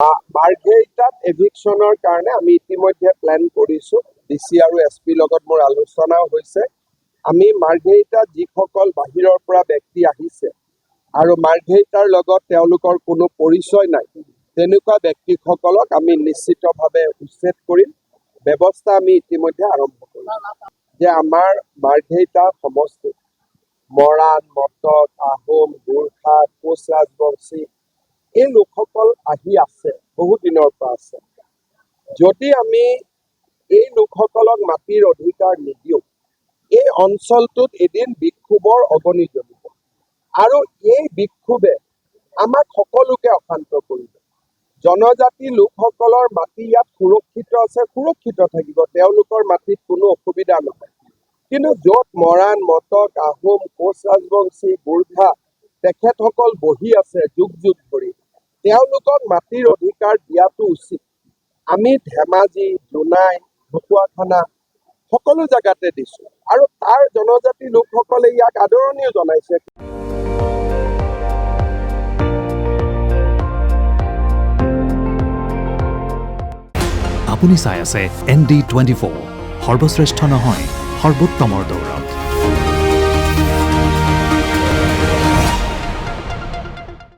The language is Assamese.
মাৰ্ঘেৰিটাত এভিকশ্যনৰ কাৰণে আমি ইতিমধ্যে প্লেন কৰিছোঁ। DC আৰু SP লগত মোৰ আলোচনাও হৈছে। আমি মাৰ্ঘেৰিটাত যিসকল বাহিৰৰ পৰা ব্যক্তি আহিছে আৰু মাৰ্ঘেৰিটাৰ লগত তেওঁলোকৰ কোনো পৰিচয় নাই, তেনেকুৱা ব্যক্তিসকলক আমি নিশ্চিতভাৱে উচ্ছেদ কৰিম। ব্যৱস্থা আমি ইতিমধ্যে আৰম্ভ কৰিম যে আমাৰ মাৰ্ঘেৰিটা সমষ্টিত মৰাণ, মটক, আহোম, গোৰ্খা, কোচ ৰাজবংশী এই লোকসকল আহি আছে, বহুত দিনৰ পৰা আছে। যদি আমি এই লোকসকলক মাটিৰ অধিকাৰ নিদিওঁ, এই অঞ্চলটোত এদিন বিক্ষোভৰ অগণি জ্বলিব আৰু এই বিক্ষোভে আমাক সকলোকে অশান্ত কৰিব। জনজাতি লোকসকলৰ মাটি ইয়াত সুৰক্ষিত আছে, সুৰক্ষিত থাকিব, তেওঁলোকৰ মাটিত কোনো অসুবিধা নহয়। কিন্তু য'ত মৰাণ, মটক, আহোম, কোচ ৰাজবংশী, গোৰ্খা তেখেতসকল বহি আছে যুগ যুগ ধৰি, তেওঁলোকক মাটিৰ অধিকাৰ দিয়াটো উচিত। আমি ধেমাজি, জোনাই, ঢকুৱাখানা সকলো জেগাতে দিছোঁ আৰু তাৰ জনজাতি লোকসকলে ইয়াক আদৰণিও জনাইছে। আপুনি চাই আছে ND24, সৰ্বশ্ৰেষ্ঠ নহয় সৰ্বোত্তমৰ দৌৰ।